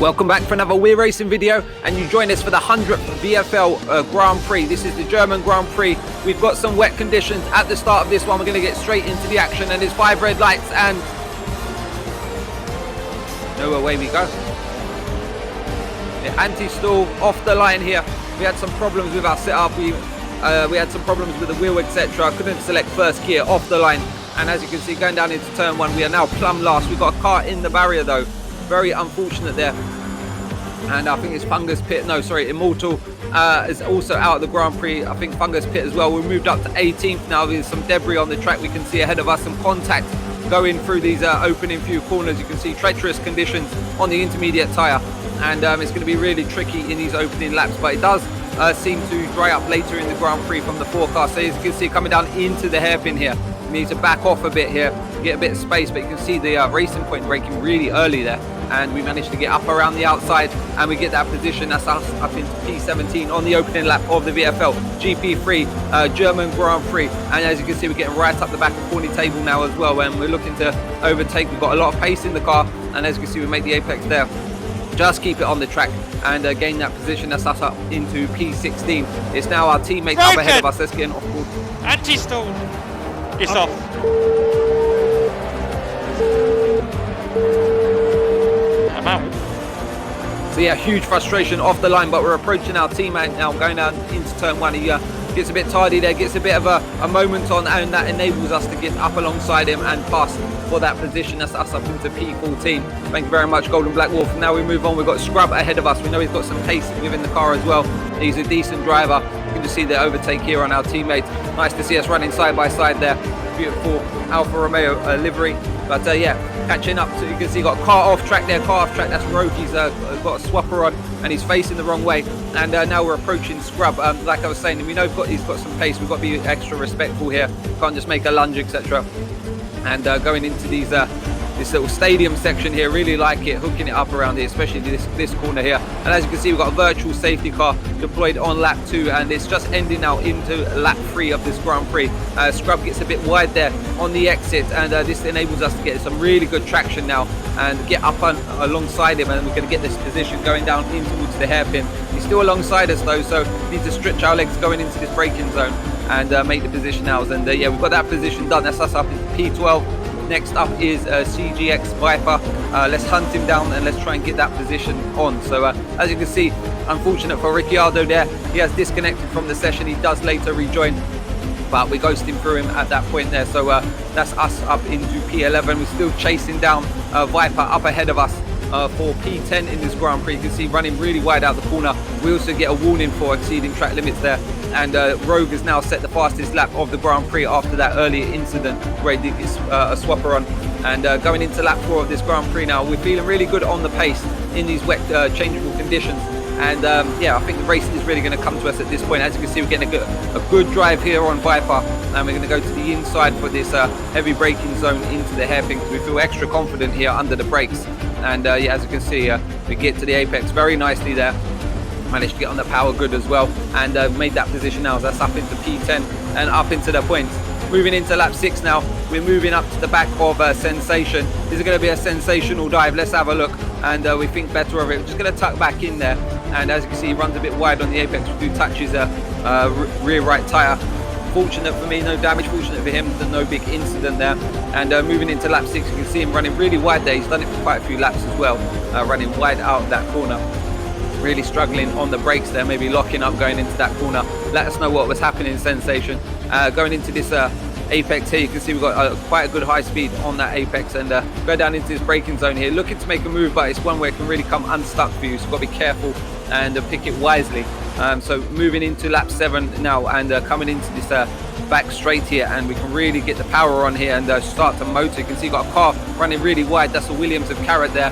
Welcome back for another We're Racing video, and you join us for the 100th VFL Grand Prix. This is the German Grand Prix. We've got some wet conditions at the start of this one. We're going to get straight into the action, and there's 5 red lights, and away we go. The anti-stall off the line here. We had some problems with our setup. We had some problems with the wheel, etc. Couldn't select first gear off the line, and as you can see, going down into turn 1, we are now plumb last. We've got a car in the barrier though. Very unfortunate there. And I think it's Immortal is also out of the Grand Prix. I think Fungus Pit as well. We moved up to 18th now. There's some debris on the track. We can see ahead of us some contact going through these opening few corners. You can see treacherous conditions on the intermediate tyre. And it's going to be really tricky in these opening laps. But it does seem to dry up later in the Grand Prix from the forecast. So as you can see, coming down into the hairpin here. We need to back off a bit here, get a bit of space. But you can see the Racing Point braking really early there. And we managed to get up around the outside, and we get that position. That's us up into P17 on the opening lap of the VFL GP3 German Grand Prix. And as you can see, we're getting right up the back of Corny table now as well, and we're looking to overtake. We've got a lot of pace in the car, and as you can see, we make the apex there. Just keep it on the track and gain that position. That's us up into P16. It's now our teammates up ahead of us. Let's get off board. Anti-stall. It's off. I'm out. So yeah, huge frustration off the line, but we're approaching our teammate now, going down into turn 1. He gets a bit tardy there, gets a bit of a moment on, and that enables us to get up alongside him and pass for that position. That's us up into P14. Thank you very much, Golden Black Wolf. Now we move on. We've got Scrub ahead of us. We know he's got some pace within the car as well. He's a decent driver. You can just see the overtake here on our teammate. Nice to see us running side by side there. Beautiful Alfa Romeo livery. But yeah, catching up. So you can see he got car off track there. Car off track. That's Rogue. He's got a swapper on, and he's facing the wrong way. And now we're approaching Scrub. Like I was saying, we know he's got some pace. We've got to be extra respectful here. Can't just make a lunge, etc. And going into these this little stadium section here, really like it, hooking it up around here, especially this corner here. And as you can see, we've got a virtual safety car deployed on lap 2, and it's just ending now into lap 3 of this Grand Prix. Scrub gets a bit wide there on the exit, and this enables us to get some really good traction now and get up alongside him, and we're going to get this position going down in towards the hairpin. He's still alongside us though, so we need to stretch our legs going into this braking zone and make the position now. And yeah, we've got that position done. That's us up into P12. Next up is CGX Viper. Let's hunt him down and let's try and get that position on. So as you can see, unfortunate for Ricciardo there. He has disconnected from the session. He does later rejoin, but we ghosted him through him at that point there. So that's us up into P11. We're still chasing down Viper up ahead of us for P10 in this Grand Prix. You can see running really wide out the corner. We also get a warning for exceeding track limits there. And Rogue has now set the fastest lap of the Grand Prix after that earlier incident where he did get a swapper on. And going into lap 4 of this Grand Prix now, we're feeling really good on the pace in these wet, changeable conditions. And yeah, I think the racing is really going to come to us at this point. As you can see, we're getting a good drive here on Viper, and we're going to go to the inside for this heavy braking zone into the hairpin, because we feel extra confident here under the brakes. And yeah, as you can see, we get to the apex very nicely there. Managed to get on the power good as well, and made that position now. So that's up into P10 and up into the points. Moving into lap 6 now, we're moving up to the back of Sensation. This is going to be a sensational dive. Let's have a look, and we think better of it. We're just going to tuck back in there, and as you can see, he runs a bit wide on the apex. We do touch his rear right tyre. Fortunate for me, no damage. Fortunate for him, no big incident there. And moving into lap 6, you can see him running really wide there. He's done it for quite a few laps as well, running wide out of that corner. Really struggling on the brakes there, maybe locking up going into that corner. Let us know what was happening in Sensation. Going into this apex here, you can see we've got quite a good high speed on that apex, and go down into this braking zone here, looking to make a move, but it's one where it can really come unstuck for you, so you've got to be careful and pick it wisely. So moving into lap 7 now, and coming into this back straight here, and we can really get the power on here and start to motor. You can see you've got a car running really wide. That's a Williams of Carrot there.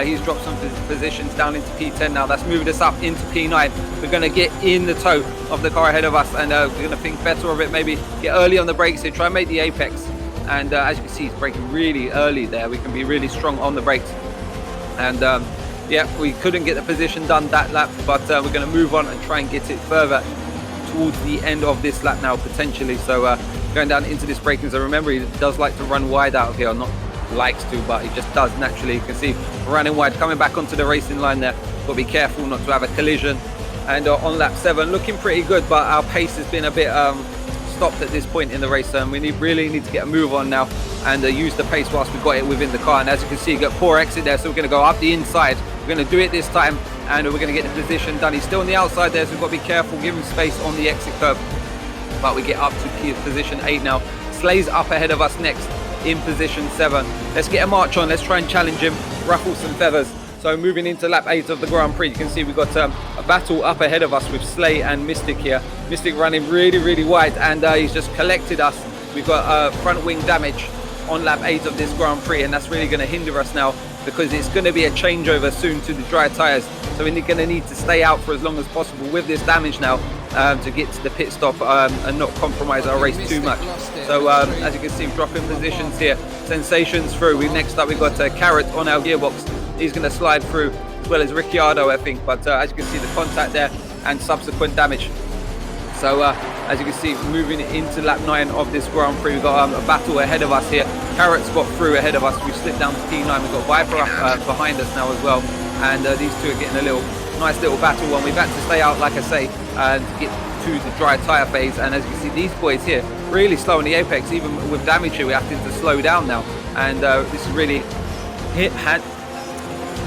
He's dropped some positions down into P10 now. That's moving us up into P9. We're going to get in the toe of the car ahead of us, and we're going to think better of it, maybe get early on the brakes here, try and make the apex. And as you can see, he's braking really early there. We can be really strong on the brakes. And yeah, we couldn't get the position done that lap, but we're going to move on and try and get it further towards the end of this lap now, potentially. So going down into this braking zone. Remember, he does like to run wide out of here, not likes to, but he just does naturally. You can see running wide, coming back onto the racing line there. Got to be careful not to have a collision. And on lap 7, looking pretty good, but our pace has been a bit stopped at this point in the race. We really need to get a move on now and use the pace whilst we've got it within the car. And as you can see, got poor exit there, so we're going to go up the inside. We're going to do it this time, and we're going to get the position done. He's still on the outside there, so we've got to be careful, give him space on the exit curve. But we get up to position 8 now. Slay's up ahead of us next in position 7. Let's get a march on. Let's try and challenge him, ruffle some feathers. So moving into lap 8 of the Grand Prix, you can see we've got a battle up ahead of us with Slay and Mystic here. Mystic running really wide, and he's just collected us. We've got front wing damage on lap 8 of this Grand Prix, and that's really going to hinder us now because it's going to be a changeover soon to the dry tyres. So we're going to need to stay out for as long as possible with this damage now to get to the pit stop and not compromise our race too much. So as you can see, dropping positions here. Sensations through. Next up we've got Carrot on our gearbox. He's going to slide through, as well as Ricciardo, I think. But as you can see, the contact there and subsequent damage. So as you can see, moving into lap 9 of this Grand Prix, we've got a battle ahead of us here. Carrot's got through ahead of us. We've slipped down to P9. We've got Viper up behind us now as well. And these two are getting a nice little battle on. We've had to stay out, like I say, and get to the dry tyre phase. And as you can see, these boys here really slow in the apex. Even with damage here, we have to slow down now. And this is really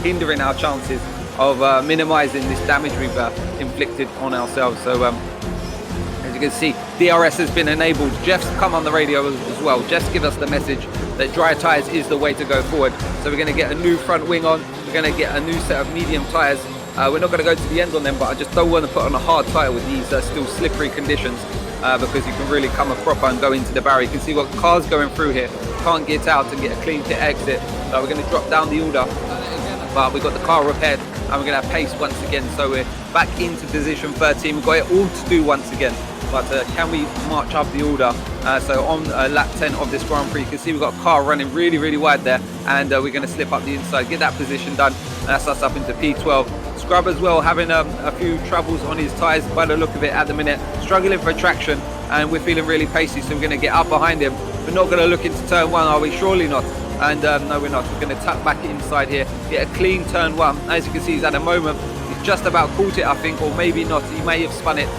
hindering our chances of minimizing this damage we've inflicted on ourselves. So as you can see, DRS has been enabled. Jeff's come on the radio as well. Jeff's give us the message that dry tyres is the way to go forward. So we're going to get a new front wing on. We're going to get a new set of medium tyres. We're not going to go to the end on them, but I just don't want to put on a hard tyre with these still slippery conditions because you can really come a proper and go into the barrier. You can see what cars going through here. Can't get out and get a clean pit exit. So we're going to drop down the order. But we've got the car repaired and we're going to have pace once again. So we're back into position 13. We've got it all to do once again. But can we march up the order? So on lap 10 of this Grand Prix, you can see we've got a car running really wide there. And we're going to slip up the inside, get that position done. And that's us up into P12. Scrub as well, having a few troubles on his tyres by the look of it at the minute. Struggling for traction, and we're feeling really pacey. So we're going to get up behind him. We're not going to look into turn 1, are we? Surely not. And no, we're not. We're going to tap back inside here, get a clean turn 1. As you can see, he's at a moment. He's just about caught it, I think, or maybe not. He may have spun it.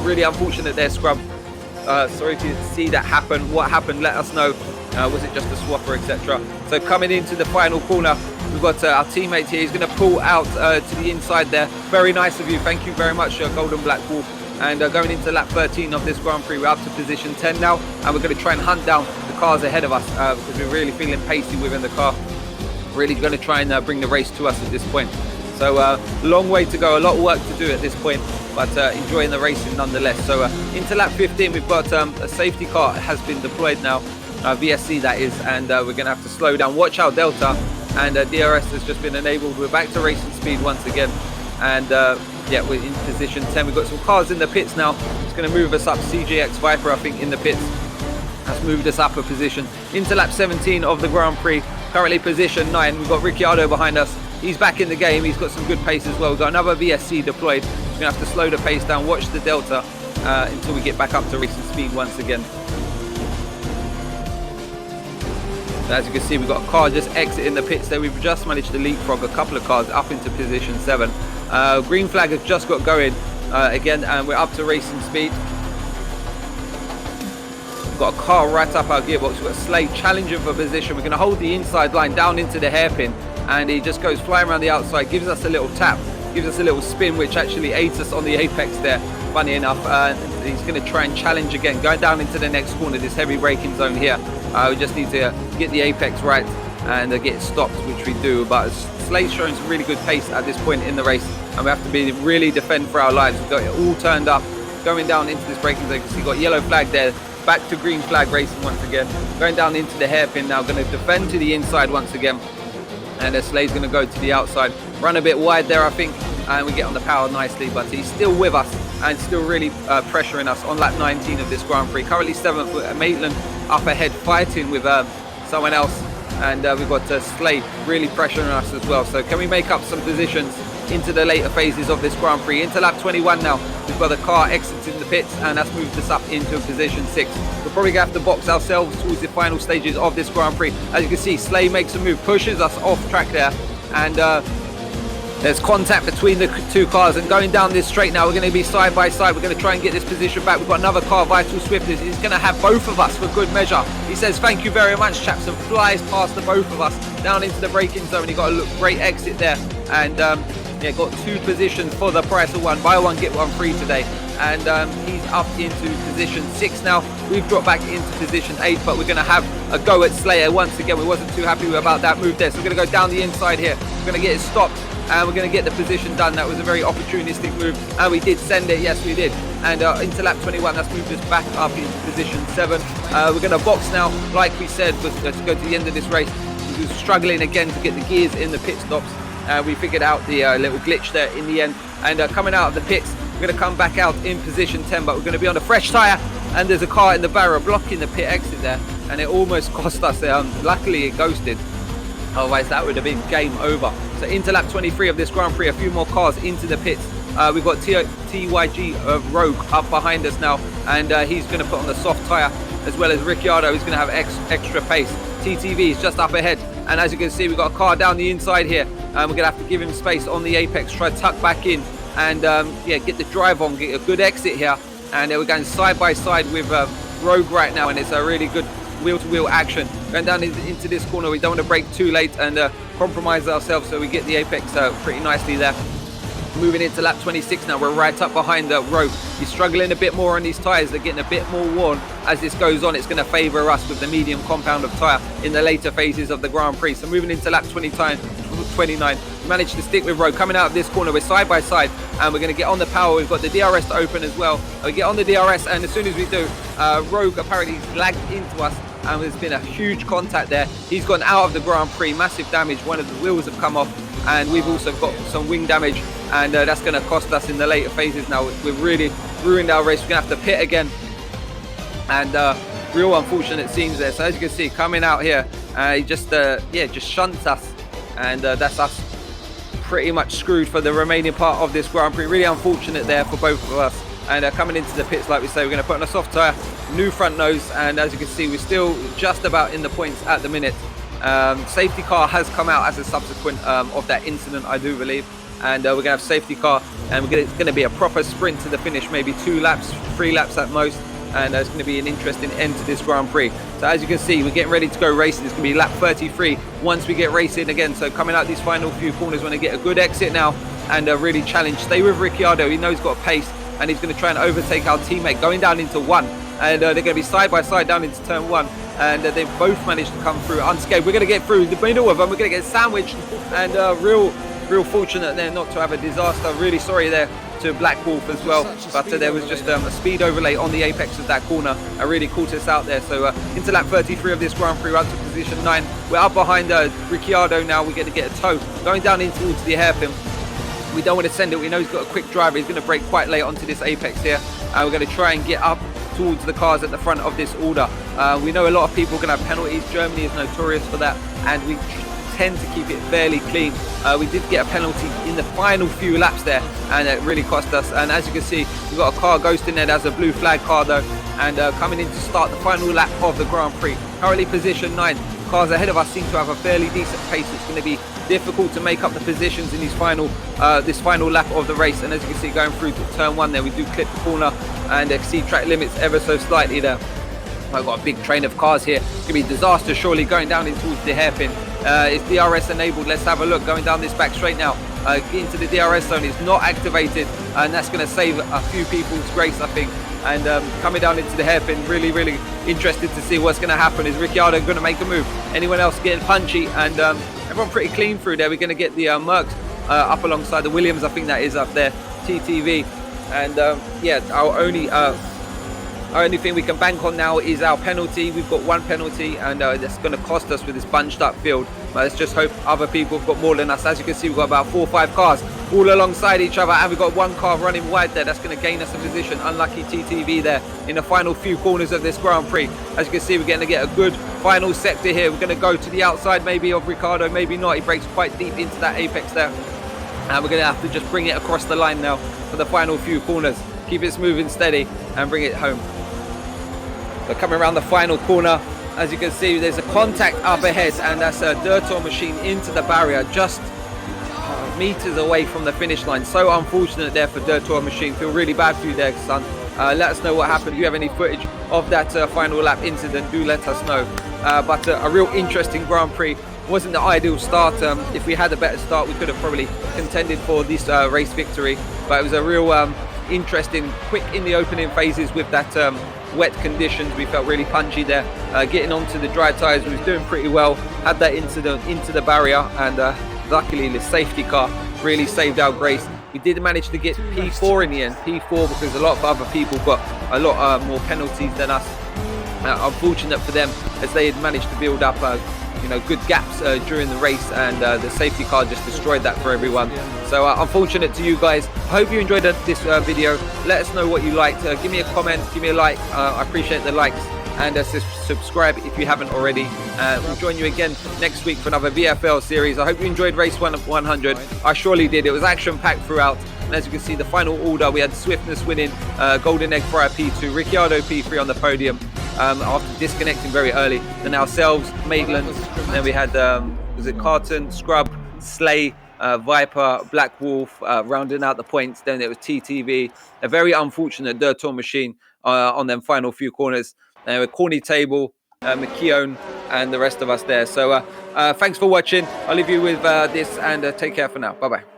Really unfortunate there, Scrub. Sorry to see that happen. What happened? Let us know. Was it just a swapper, etc.? So coming into the final corner, we've got our teammate here. He's going to pull out to the inside there. Very nice of you. Thank you very much, Golden Black Wolf. And going into lap 13 of this Grand Prix, we're up to position 10 now, and we're going to try and hunt down the cars ahead of us because we're really feeling pacey within the car. Really going to try and bring the race to us at this point. So long way to go, a lot of work to do at this point, but enjoying the racing nonetheless. So into lap 15, we've got a safety car has been deployed now, VSC that is, and we're going to have to slow down. Watch out, Delta, and DRS has just been enabled. We're back to racing speed once again, and yeah, we're in position 10. We've got some cars in the pits now. It's going to move us up. CJX Viper, I think, in the pits. That's moved us up a position. Into lap 17 of the Grand Prix. Currently position 9. We've got Ricciardo behind us. He's back in the game. He's got some good pace as well. We've got another VSC deployed. We're going to have to slow the pace down. Watch the Delta until we get back up to racing speed once again. So as you can see, we've got a car just exiting the pits there. We've just managed to leapfrog a couple of cars up into position 7. Green flag has just got going again, and we're up to racing speed. We've got a car right up our gearbox. We've got Slade challenging for position. We're going to hold the inside line down into the hairpin, and he just goes flying around the outside, gives us a little tap, gives us a little spin, which actually aids us on the apex there, funny enough. He's going to try and challenge again, going down into the next corner, this heavy braking zone here. We just need to get the apex right and get it stopped, which we do. But Slade's showing some really good pace at this point in the race, and we have to really defend for our lives. We've got it all turned up, going down into this braking zone. You can see, got yellow flag there, back to green flag racing once again, going down into the hairpin now, going to defend to the inside once again, and Slade's going to go to the outside, run a bit wide there, I think, and we get on the power nicely. But he's still with us and still really pressuring us on lap 19 of this Grand Prix. Currently 7th with Maitland up ahead, fighting with someone else, and we've got Slade really pressuring us as well. So can we make up some positions into the later phases of this Grand Prix? Into lap 21 now, we've we've got a car exiting the pits, and that's moved us up into position 6. We're probably going to have to box ourselves towards the final stages of this Grand Prix. As you can see, Slay makes a move, pushes us off track there, and there's contact between the two cars, and going down this straight now, we're going to be side by side. We're going to try and get this position back. We've got another car, Vital Swiftness. He's going to have both of us for good measure. He says, thank you very much, chaps, and flies past the both of us down into the braking zone. He got a great exit there, and yeah, got 2 positions for the price of 1. Buy 1, get 1 free today. And he's up into position 6 now. We've dropped back into position 8, but we're going to have a go at Slayer once again. We wasn't too happy about that move there, so we're going to go down the inside here. We're going to get it stopped, and we're going to get the position done. That was a very opportunistic move, and we did send it. Yes, we did. And into lap 21, that's moved us back up into position 7. We're going to box now, like we said, to go to the end of this race. We were struggling again to get the gears in the pit stops. We figured out the little glitch there in the end, and coming out of the pits, we're going to come back out in position 10, but we're going to be on a fresh tyre, and there's a car in the barrier blocking the pit exit there, and it almost cost us. Luckily it ghosted, otherwise that would have been game over. So into lap 23 of this Grand Prix, a few more cars into the pits. We've got TYG Rogue up behind us now, and he's going to put on the soft tyre, as well as Ricciardo, who's going to have extra pace. TTV is just up ahead, and as you can see, we've got a car down the inside here, and we're going to have to give him space on the apex, try to tuck back in, and yeah, get the drive on, get a good exit here. And we're going side by side with Rogue right now, and it's a really good wheel-to-wheel action. Going down into this corner, we don't want to brake too late and compromise ourselves, so we get the apex pretty nicely there. Moving into lap 26 now, we're right up behind Rogue. He's struggling a bit more on these tyres, they're getting a bit more worn. As this goes on, it's going to favour us with the medium compound of tyre in the later phases of the Grand Prix. So moving into lap 29, we managed to stick with Rogue. Coming out of this corner, we're side by side, and we're going to get on the power. We've got the DRS to open as well. We get on the DRS, and as soon as we do, Rogue apparently lagged into us, and there's been a huge contact there. He's gone out of the Grand Prix, massive damage. One of the wheels have come off, and we've also got some wing damage, and that's going to cost us in the later phases now. We've really ruined our race. We're going to have to pit again, and real unfortunate scenes there. So as you can see, coming out here, he just shunts us, and that's us pretty much screwed for the remaining part of this Grand Prix. Really unfortunate there for both of us. And coming into the pits, like we say, we're going to put on a soft tyre, new front nose, and as you can see, we're still just about in the points at the minute. Safety car has come out as a subsequent of that incident, I do believe, and we're going to have safety car, and it's going to be a proper sprint to the finish, maybe 2 laps, 3 laps at most, and it's going to be an interesting end to this Grand Prix. So as you can see, we're getting ready to go racing. It's going to be lap 33 once we get racing again. So coming out these final few corners, we're going to get a good exit now and really challenge. Stay with Ricciardo, he knows he's got pace, and he's going to try and overtake our teammate going down into 1, and they're going to be side by side down into turn 1, and they've both managed to come through unscathed. We're going to get through the middle of them, we're going to get sandwiched, and real fortunate there not to have a disaster. Really sorry there to Black Wolf as well, but there was just a speed overlay on the apex of that corner. Really caught us out there. So into lap 33 of this Grand Prix, up to position 9. We're up behind Ricciardo now. We're going to get a tow going down in towards the hairpin. We don't want to send it. We know he's got a quick driver. He's going to brake quite late onto this apex here. We're going to try and get up towards the cars at the front of this order. We know a lot of people are going to have penalties. Germany is notorious for that, and we tend to keep it fairly clean. We did get a penalty in the final few laps there, and it really cost us. And as you can see, we've got a car ghosting there. That's a blue flag car though, and coming in to start the final lap of the Grand Prix. Currently position 9. Cars ahead of us seem to have a fairly decent pace. It's going to be difficult to make up the positions in these this final lap of the race. And as you can see, going through to turn 1 there, we do clip the corner and exceed track limits ever so slightly there. I've got a big train of cars here. It's going to be a disaster surely going down in towards the hairpin. It's DRS enabled. Let's have a look going down this back straight now. Into the DRS zone. It's not activated, and that's going to save a few people's grace, I think. And coming down into the hairpin, really interested to see what's going to happen. Is Ricciardo going to make a move? Anyone else getting punchy? And everyone pretty clean through there. We're going to get the Mercs up alongside the Williams, I think that is up there, TTV. And yeah, our only thing we can bank on now is our penalty. We've got 1 penalty, and that's going to cost us with this bunched up field. But let's just hope other people have got more than us. As you can see, we've got about 4 or 5 cars all alongside each other, and we've got 1 car running wide there. That's going to gain us a position. Unlucky TTV there in the final few corners of this Grand Prix. As you can see, we're going to get a good final sector here. We're going to go to the outside maybe of Ricciardo, maybe not. He breaks quite deep into that apex there. And we're going to have to just bring it across the line now for the final few corners. keep it smooth and steady, and bring it home. So coming around the final corner, as you can see, there's a contact up ahead, and that's a Durtor machine into the barrier, just meters away from the finish line. So unfortunate there for Durtor machine. Feel really bad for you there, son. Let us know what happened. If you have any footage of that final lap incident, do let us know. But a real interesting Grand Prix. Wasn't the ideal start. If we had a better start, we could have probably contended for this race victory. But it was a real interesting, quick in the opening phases with that wet conditions. We felt really punchy there. Getting onto the dry tyres, we was doing pretty well. Had that incident into the barrier, and luckily the safety car really saved our grace. We did manage to get P4 in the end. P4 because a lot of other people got a lot more penalties than us. Unfortunate for them, as they had managed to build up good gaps during the race, and the safety car just destroyed that for everyone. So unfortunate to you guys. I hope you enjoyed this video. Let us know what you liked. Give me a comment, give me a like. I appreciate the likes, and subscribe if you haven't already. We'll join you again next week for another VFL series. I hope you enjoyed race 100. I surely did. It was action packed throughout, and as you can see, the final order, we had Swiftness winning, Golden Egg Fryer P2, Ricciardo P3 on the podium after disconnecting very early. Then ourselves, Maitland, then we had was it Carton, Scrub, Slay, Viper, Black Wolf, rounding out the points. Then it was TTV, a very unfortunate Durtor machine on them final few corners. Corny Table, McKeown, and the rest of us there. So thanks for watching. I'll leave you with this, and take care for now. Bye bye.